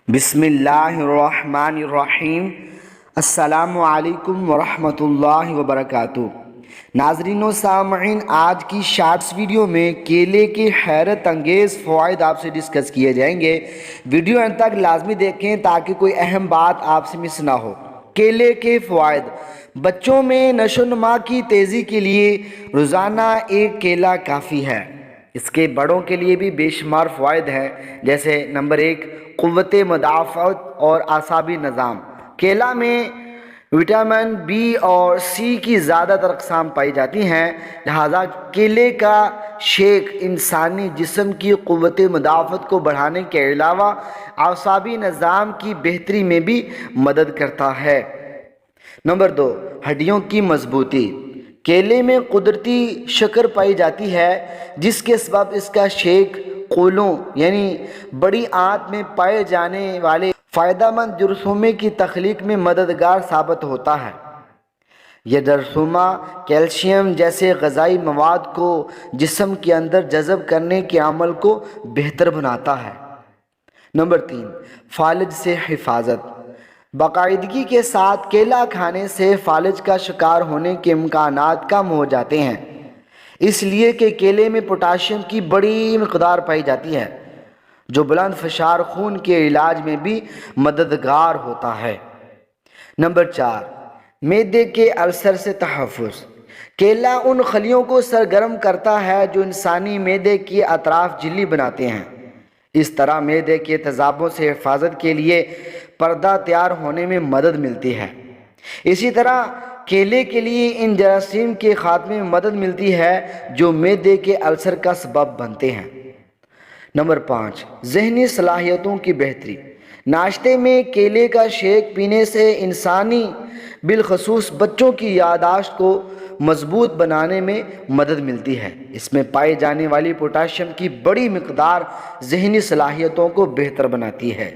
بسم اللہ الرحمن الرحیم۔ السلام علیکم ورحمۃ اللہ وبرکاتہ۔ ناظرین و سامعین، آج کی شارٹس ویڈیو میں کیلے کے حیرت انگیز فوائد آپ سے ڈسکس کیے جائیں گے۔ ویڈیو انت تک لازمی دیکھیں تاکہ کوئی اہم بات آپ سے مس نہ ہو۔ کیلے کے فوائد: بچوں میں نشو و نما کی تیزی کے لیے روزانہ ایک کیلا کافی ہے۔ اس کے بڑوں کے لیے بھی بے شمار فوائد ہیں، جیسے نمبر 1، قوت مدافعت اور اعصابی نظام۔ کیلا میں وٹامن بی اور سی کی زیادہ تر اقسام پائی جاتی ہیں، لہذا کیلے کا شیک انسانی جسم کی قوت مدافعت کو بڑھانے کے علاوہ اعصابی نظام کی بہتری میں بھی مدد کرتا ہے۔ نمبر 2، ہڈیوں کی مضبوطی۔ کیلے میں قدرتی شکر پائی جاتی ہے، جس کے سبب اس کا شیک قولوں یعنی بڑی آنت میں پائے جانے والے فائدہ مند جرثومے کی تخلیق میں مددگار ثابت ہوتا ہے۔ یہ جرثومہ کیلشیم جیسے غذائی مواد کو جسم کے اندر جذب کرنے کے عمل کو بہتر بناتا ہے۔ نمبر 3، فالج سے حفاظت۔ باقاعدگی کے ساتھ کیلا کھانے سے فالج کا شکار ہونے کے امکانات کم ہو جاتے ہیں، اس لیے کہ کیلے میں پوٹاشیم کی بڑی مقدار پائی جاتی ہے، جو بلند فشار خون کے علاج میں بھی مددگار ہوتا ہے۔ نمبر 4، معدے کے السر سے تحفظ۔ کیلا ان خلیوں کو سرگرم کرتا ہے جو انسانی معدے کی اطراف جھلی بناتے ہیں۔ اس طرح معدے کے تیزابوں سے حفاظت کے لیے پردہ تیار ہونے میں مدد ملتی ہے۔ اسی طرح کیلے کے لیے ان جراثیم کے خاتمے میں مدد ملتی ہے جو معدے کے السر کا سبب بنتے ہیں۔ نمبر 5، ذہنی صلاحیتوں کی بہتری۔ ناشتے میں کیلے کا شیک پینے سے انسانی بالخصوص بچوں کی یادداشت کو مضبوط بنانے میں مدد ملتی ہے۔ اس میں پائی جانے والی پوٹاشیم کی بڑی مقدار ذہنی صلاحیتوں کو بہتر بناتی ہے۔